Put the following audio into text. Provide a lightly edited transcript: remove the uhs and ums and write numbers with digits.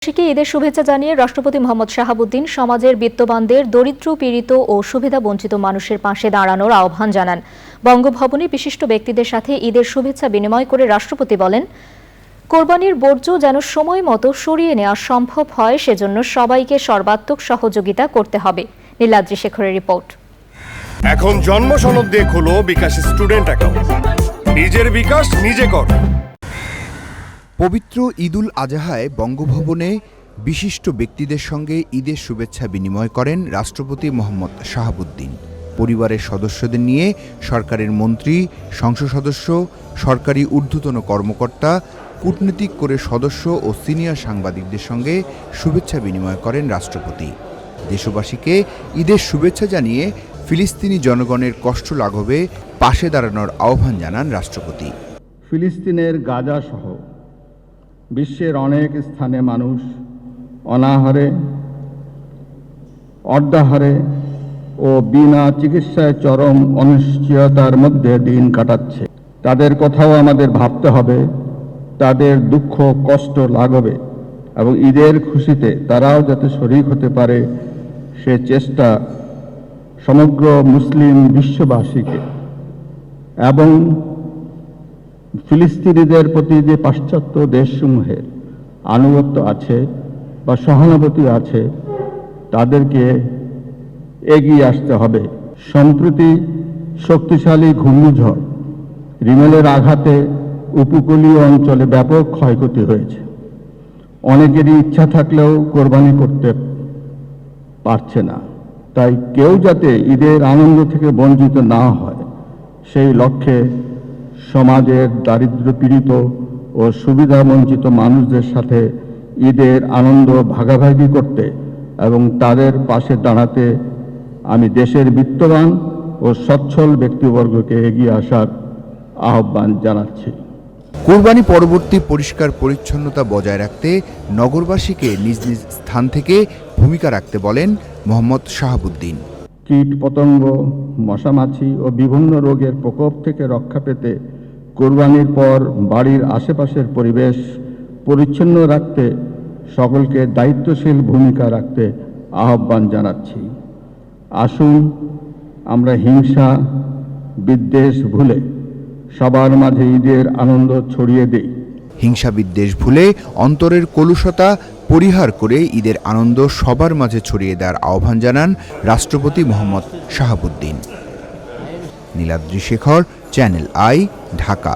ঈদের শুভেচ্ছা জানিয়ে রাষ্ট্রপতি মোহাম্মদ শাহাবুদ্দিন সমাজের বিত্তবানদের দরিদ্র পীড়িত ও সুবিধাবঞ্চিত মানুষের পাশে দাঁড়ানোর আহ্বান জানান। বঙ্গভবনে বিশিষ্ট ব্যক্তিদের সাথে ঈদের শুভেচ্ছা বিনিময় করে রাষ্ট্রপতি বলেন, কোরবানির বর্জ্য যেন সময় মতো সরিয়ে নেওয়া সম্ভব হয়, সেজন্য সবাইকে সর্বাত্মক সহযোগিতা করতে হবে। নীলাদ্রি শেখরের রিপোর্ট। এখন জন্ম সনদ দিয়ে খোলো বিকাশ স্টুডেন্ট অ্যাকাউন্ট। নিজের বিকাশ নিজে কর। পবিত্র ঈদুল আজহায় বঙ্গভবনে বিশিষ্ট ব্যক্তিদের সঙ্গে ঈদের শুভেচ্ছা বিনিময় করেন রাষ্ট্রপতি মোহাম্মদ শাহাবুদ্দিন। পরিবারের সদস্যদের নিয়ে সরকারের মন্ত্রী, সংসদ সদস্য, সরকারি ঊর্ধ্বতন কর্মকর্তা, কূটনীতিক করে সদস্য ও সিনিয়র সাংবাদিকদের সঙ্গে শুভেচ্ছা বিনিময় করেন রাষ্ট্রপতি। দেশবাসীকে ঈদের শুভেচ্ছা জানিয়ে ফিলিস্তিনি জনগণের কষ্ট লাঘবে পাশে দাঁড়ানোর আহ্বান জানান রাষ্ট্রপতি। ফিলিস্তিনের গাজা সহ বিশ্বের অনেক স্থানে মানুষ অনাহারে, অর্ধাহারে ও বিনা চিকিৎসায় চরম অনিশ্চয়তার মধ্যে দিন কাটাচ্ছে। তাদের কথাও আমাদের ভাবতে হবে, তাদের দুঃখ কষ্ট লাঘবে এবং ঈদের খুশিতে তারাও যাতে শরীক হতে পারে সে চেষ্টা সমগ্র মুসলিম বিশ্ববাসীকে এবং ফিলিস্তিনিদের প্রতি যে পাশ্চাত্য দেশসমূহের আনুগত্য আছে বা সহানুভূতি আছে তাদেরকে এগিয়ে আসতে হবে। সম্প্রতি শক্তিশালী ঘূর্ণিঝড় রিমেলের আঘাতে উপকূলীয় অঞ্চলে ব্যাপক ক্ষয়ক্ষতি হয়েছে। অনেকেরই ইচ্ছা থাকলেও কোরবানি করতে পারছে না। তাই কেউ যাতে ঈদের আনন্দ থেকে বঞ্চিত না হয় সেই লক্ষ্যে সমাজের দারিদ্র পীড়িত ও সুবিধাবঞ্চিত মানুষদের সাথে ঈদের আনন্দ ভাগাভাগি করতে এবং তাদের পাশে দাঁড়াতে আমি দেশের বিত্তবান ও সচ্ছল ব্যক্তিবর্গকে এগিয়ে আসার আহ্বান জানাচ্ছি। কোরবানি পরবর্তী পরিষ্কার পরিচ্ছন্নতা বজায় রাখতে নগরবাসীকে নিজ নিজ স্থান থেকে ভূমিকা রাখতে বলেন মোহাম্মদ শাহাবুদ্দিন। কীট পতঙ্গ, মশামাছি ও বিভিন্ন রোগের প্রকোপ থেকে রক্ষা পেতে কোরবানির পর বাড়ির আশেপাশের পরিবেশ পরিচ্ছন্ন রাখতে সকলকে দায়িত্বশীল ভূমিকা রাখতে আহ্বান জানাচ্ছি। আসুন আমরা হিংসা বিদ্বেষ ভুলে সবার মাঝে ঈদের আনন্দ ছড়িয়ে দেই। হিংসা বিদ্বেষ ভুলে অন্তরের কলুষতা পরিহার করে ঈদের আনন্দ সবার মাঝে ছড়িয়ে দেওয়ার আহ্বান জানান রাষ্ট্রপতি মোহাম্মদ শাহাবুদ্দিন। Niladri Shekhar, channel I, Dhaka.